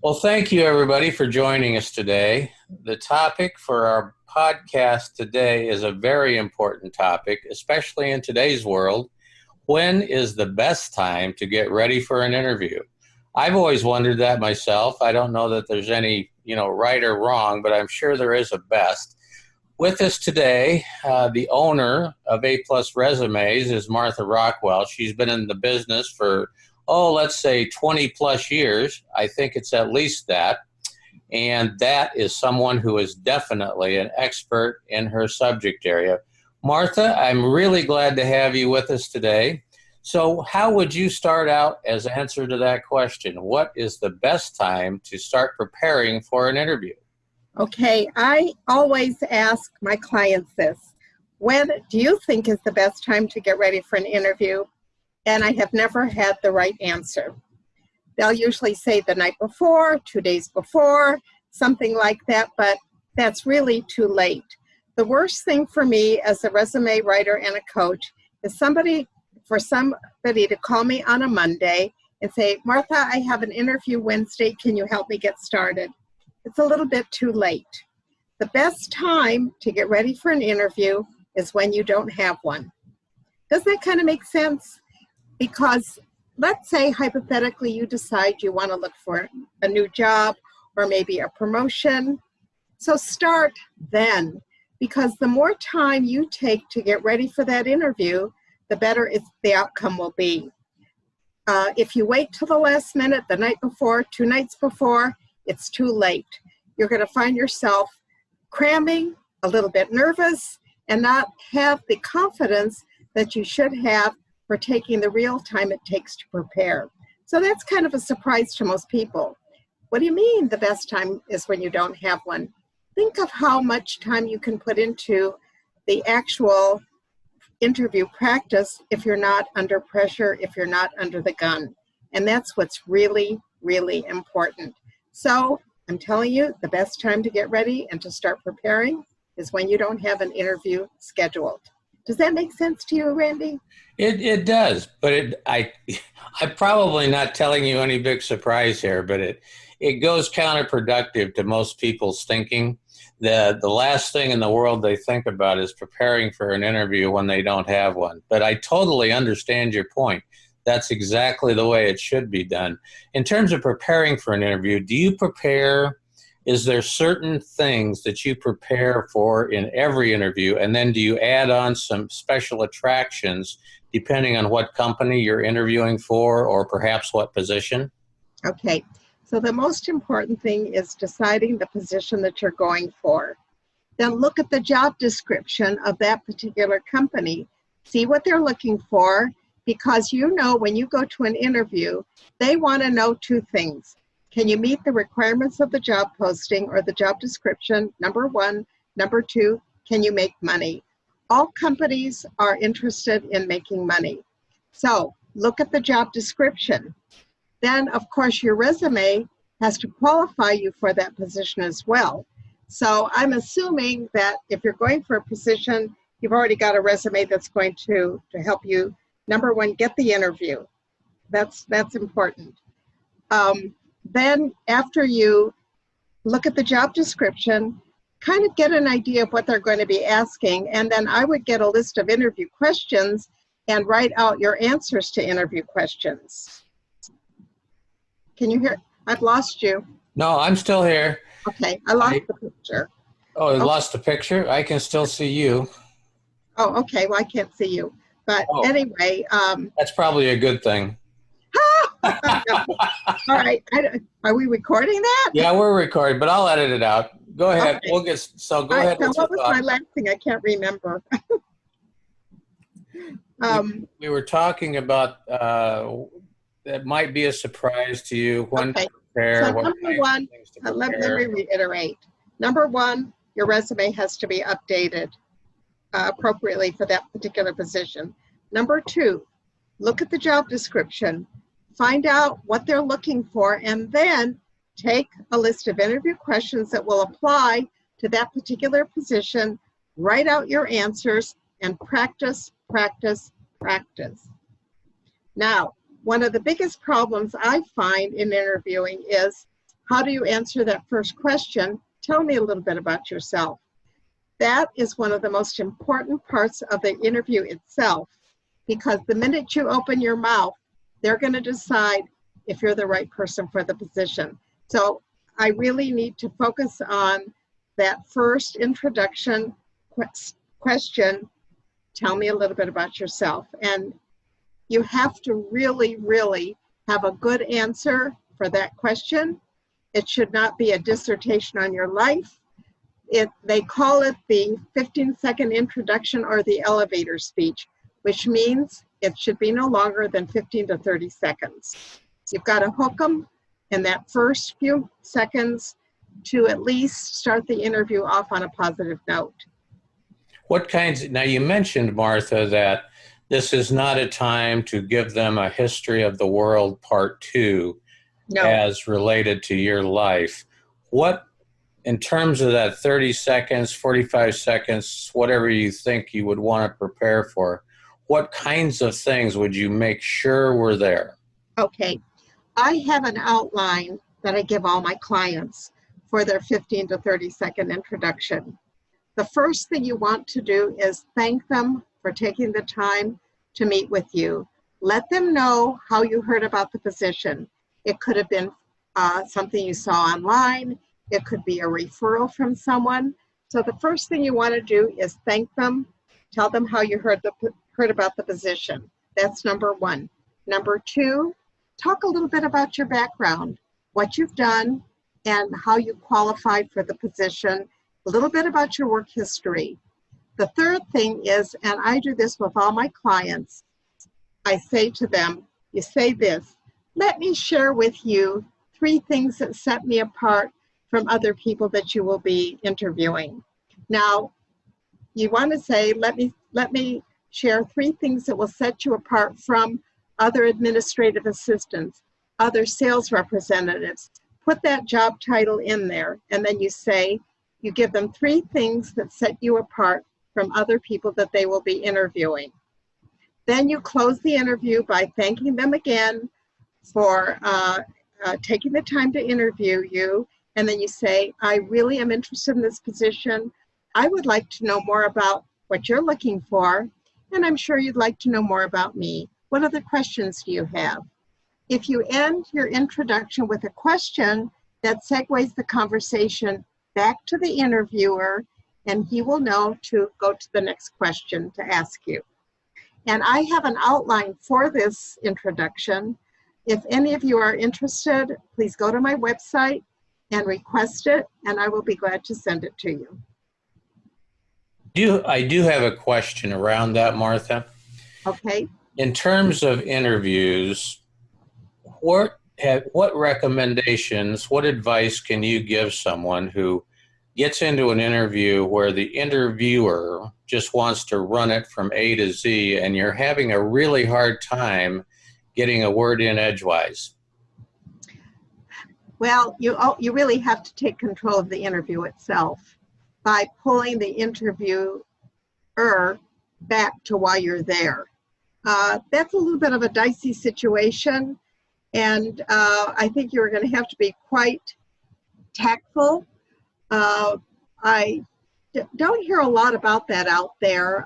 Well, thank you everybody for joining us today. The topic for our podcast today is a very important topic, especially in today's world. When is the best time to get ready for an interview? I've always wondered that myself. I don't know that there's any, right or wrong, but I'm sure there is a best. With us today, the owner of A Plus Resumes is Martha Rockwell. She's been in the business for, let's say 20 plus years. I think it's at least that. And that is someone who is definitely an expert in her subject area. Martha, I'm really glad to have you with us today. So how would you start out as answer to that question? What is the best time to start preparing for an interview? Okay, I always ask my clients this. When do you think is the best time to get ready for an interview? And I have never had the right answer. They'll usually say the night before, 2 days before, something like that, but that's really too late. The worst thing for me as a resume writer and a coach is for somebody to call me on a Monday and say, Martha, I have an interview Wednesday. Can you help me get started? It's a little bit too late. The best time to get ready for an interview is when you don't have one. Does that kind of make sense? Because let's say hypothetically you decide you want to look for a new job or maybe a promotion. So start then, because the more time you take to get ready for that interview, the better the outcome will be. If you wait till the last minute, the night before, 2 nights before, it's too late. You're going to find yourself cramming, a little bit nervous, and not have the confidence that you should have for taking the real time it takes to prepare. So that's kind of a surprise to most people. What do you mean the best time is when you don't have one? Think of how much time you can put into the actual interview practice if you're not under pressure, if you're not under the gun. And that's what's really, really important. So I'm telling you, the best time to get ready and to start preparing is when you don't have an interview scheduled. Does that make sense to you, Randy? It does, but I'm probably not telling you any big surprise here, but it goes counterproductive to most people's thinking. The last thing in the world they think about is preparing for an interview when they don't have one. But I totally understand your point. That's exactly the way it should be done. In terms of preparing for an interview, do you prepare? Is there certain things that you prepare for in every interview? And then do you add on some special attractions depending on what company you're interviewing for or perhaps what position? Okay. So the most important thing is deciding the position that you're going for. Then look at the job description of that particular company. See what they're looking for, because when you go to an interview, they want to know 2 things. Can you meet the requirements of the job posting or the job description? Number 1. Number 2, can you make money? All companies are interested in making money. So look at the job description. Then, of course, your resume has to qualify you for that position as well. So I'm assuming that if you're going for a position, you've already got a resume that's going to help you, number 1, get the interview. That's important. Then after you look at the job description, kind of get an idea of what they're going to be asking, and then I would get a list of interview questions and write out your answers to interview questions. Can you hear? I've lost you. No, I'm still here. Okay, I lost the picture. Oh, you lost the picture? I can still see you. Oh, okay, well, I can't see you. But anyway. That's probably a good thing. All right. Are we recording that? Yeah, we're recording, but I'll edit it out. Go ahead. Okay. Go ahead. So what was my last thing? I can't remember. We were talking about that might be a surprise to you when to prepare. So number 1, let me reiterate. Number 1, your resume has to be updated appropriately for that particular position. Number 2, look at the job description. Find out what they're looking for, and then take a list of interview questions that will apply to that particular position, write out your answers, and practice, practice, practice. Now, one of the biggest problems I find in interviewing is how do you answer that first question? Tell me a little bit about yourself. That is one of the most important parts of the interview itself, because the minute you open your mouth, they're going to decide if you're the right person for the position. So I really need to focus on that first introduction question. Tell me a little bit about yourself. And you have to really, really have a good answer for that question. It should not be a dissertation on your life. They call it the 15-second introduction or the elevator speech, which means it should be no longer than 15 to 30 seconds. You've got to hook them in that first few seconds to at least start the interview off on a positive note. Now you mentioned, Martha, that this is not a time to give them a history of the world part 2 as related to your life. What, in terms of that 30 seconds, 45 seconds, whatever you think you would want to prepare for, what kinds of things would you make sure were there? Okay. I have an outline that I give all my clients for their 15 to 30 second introduction. The first thing you want to do is thank them for taking the time to meet with you. Let them know how you heard about the position. It could have been something you saw online. It could be a referral from someone. So the first thing you want to do is thank them, tell them how you heard about the position. That's number one. Number two, talk a little bit about your background, what you've done, and how you qualified for the position, a little bit about your work history. The third thing is, and I do this with all my clients, I say to them, you say this, let me share with you 3 things that set me apart from other people that you will be interviewing. Now, you want to say, let me share 3 things that will set you apart from other administrative assistants, other sales representatives. Put that job title in there, and then you say, you give them 3 things that set you apart from other people that they will be interviewing. Then you close the interview by thanking them again for taking the time to interview you. And then you say, I really am interested in this position. I would like to know more about what you're looking for, and I'm sure you'd like to know more about me. What other questions do you have? If you end your introduction with a question, that segues the conversation back to the interviewer, and he will know to go to the next question to ask you. And I have an outline for this introduction. If any of you are interested, please go to my website and request it, and I will be glad to send it to you. I do have a question around that, Martha. Okay. In terms of interviews, what recommendations, what advice can you give someone who gets into an interview where the interviewer just wants to run it from A to Z and you're having a really hard time getting a word in edgewise? Well, you really have to take control of the interview itself by pulling the interviewer back to why you're there. That's a little bit of a dicey situation, and I think you're going to have to be quite tactful. I don't hear a lot about that out there,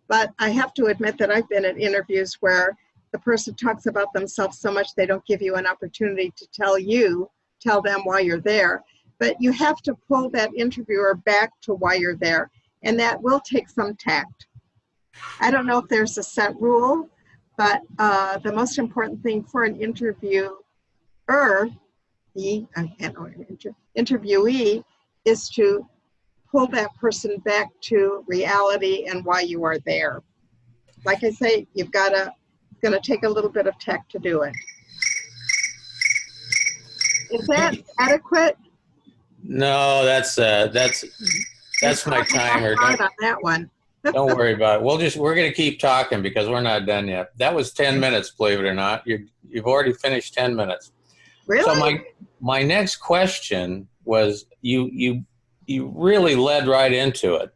but I have to admit that I've been at interviews where the person talks about themselves so much they don't give you an opportunity to tell them why you're there. But you have to pull that interviewer back to why you're there, and that will take some tact. I don't know if there's a set rule, but the most important thing for an interviewee is to pull that person back to reality and why you are there. Like I say, it's going to take a little bit of tact to do it. Is that adequate? No, that's my timer. On that one. Don't worry about it. We're going to keep talking because we're not done yet. That was 10 minutes, believe it or not. You've already finished 10 minutes. Really? So my next question was, you really led right into it.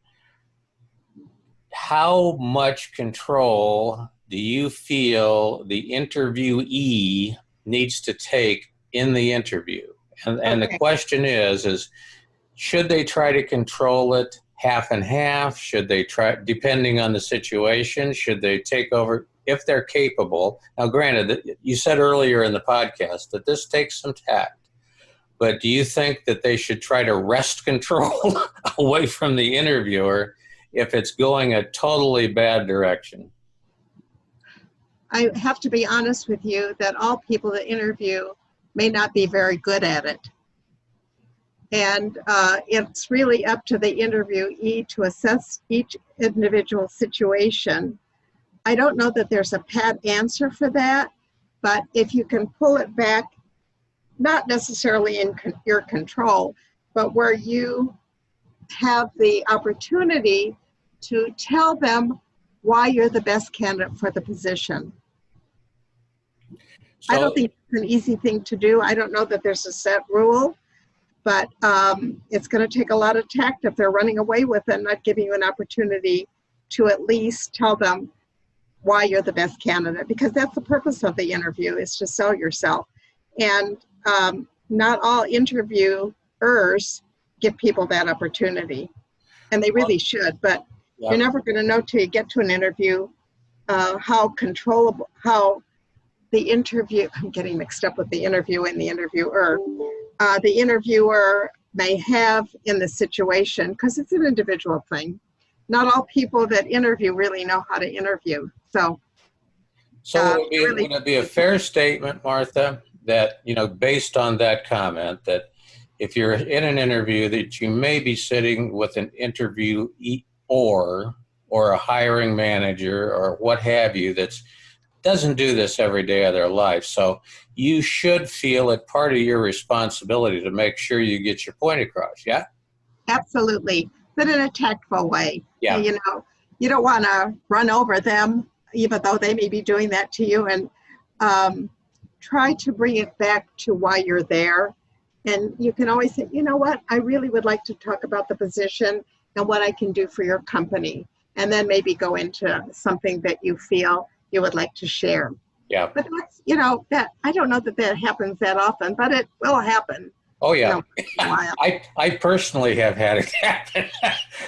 How much control do you feel the interviewee needs to take in the interview? And the Okay. question is should they try to control it half and half? Should they try, depending on the situation, should they take over if they're capable? Now, granted, you said earlier in the podcast that this takes some tact, but do you think that they should try to wrest control away from the interviewer if it's going a totally bad direction? I have to be honest with you that all people that interview may not be very good at it. And it's really up to the interviewee to assess each individual situation. I don't know that there's a pat answer for that, but if you can pull it back, not necessarily in your control, but where you have the opportunity to tell them why you're the best candidate for the position. I don't think it's an easy thing to do. I don't know that there's a set rule, but it's going to take a lot of tact if they're running away with it and not giving you an opportunity to at least tell them why you're the best candidate, because that's the purpose of the interview, is to sell yourself. And not all interviewers give people that opportunity, and they really should, but you're never going to know till you get to an interview how controllable, how the interview, I'm getting mixed up with the interview and the interviewer, the interviewer may have in the situation, because it's an individual thing. Not all people that interview really know how to interview. So would it be a fair statement, Martha, that, based on that comment, that if you're in an interview that you may be sitting with an interviewee or a hiring manager or what have you that doesn't do this every day of their life. So you should feel it part of your responsibility to make sure you get your point across, yeah? Absolutely, but in a tactful way. Yeah. You don't want to run over them, even though they may be doing that to you, and try to bring it back to why you're there. And you can always say, you know what, I really would like to talk about the position and what I can do for your company. And then maybe go into something that you feel you would like to share. Yeah. But that's, that I don't know that happens that often, but it will happen. Oh, yeah. I personally have had it happen.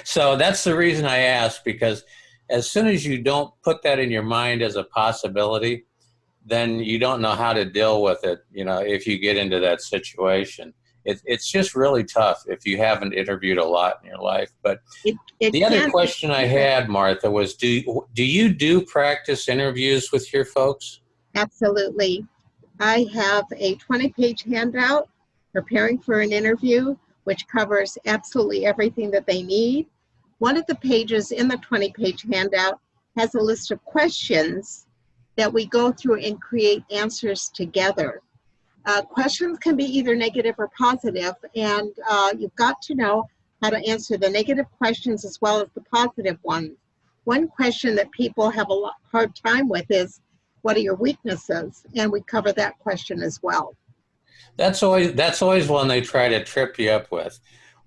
So that's the reason I asked, because as soon as you don't put that in your mind as a possibility, then you don't know how to deal with it, if you get into that situation. It's just really tough if you haven't interviewed a lot in your life. But the other question I had, Martha, was do you do practice interviews with your folks? Absolutely. I have a 20-page handout, Preparing for an Interview, which covers absolutely everything that they need. One of the pages in the 20-page handout has a list of questions that we go through and create answers together. Questions can be either negative or positive, and you've got to know how to answer the negative questions as well as the positive ones. One question that people have a hard time with is, what are your weaknesses? And we cover that question as well. That's always one they try to trip you up with.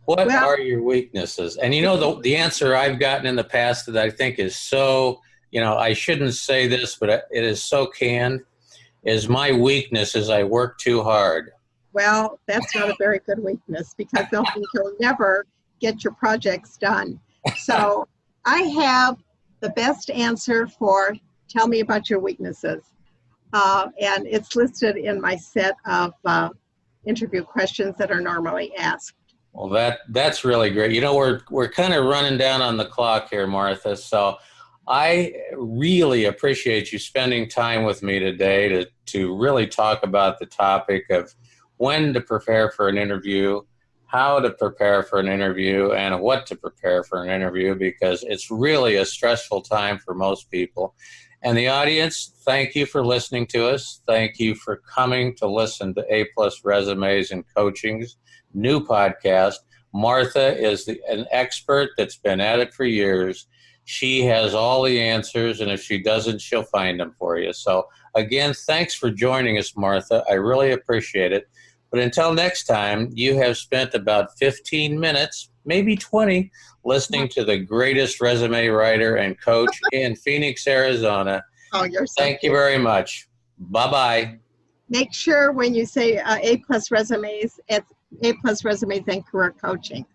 What are your weaknesses? And the answer I've gotten in the past that I think is so, I shouldn't say this, but it is so canned, is my weakness is I work too hard. Well, that's not a very good weakness, because they'll think you'll never get your projects done. So I have the best answer for tell me about your weaknesses. And it's listed in my set of interview questions that are normally asked. Well, that's really great. We're kind of running down on the clock here, Martha. So I really appreciate you spending time with me today to really talk about the topic of when to prepare for an interview, how to prepare for an interview, and what to prepare for an interview, because it's really a stressful time for most people. And the audience, thank you for listening to us. Thank you for coming to listen to A+ Resumes and Coaching's new podcast. Martha is an expert that's been at it for years. She has all the answers, and if she doesn't, she'll find them for you. So again, thanks for joining us, Martha. I really appreciate it. But until next time, you have spent about 15 minutes, maybe 20, listening to the greatest resume writer and coach in Phoenix, Arizona. Oh, you're so Thank you very much. Bye-bye. make sure when you say A+ resumes, it's A+ resumes and career coaching.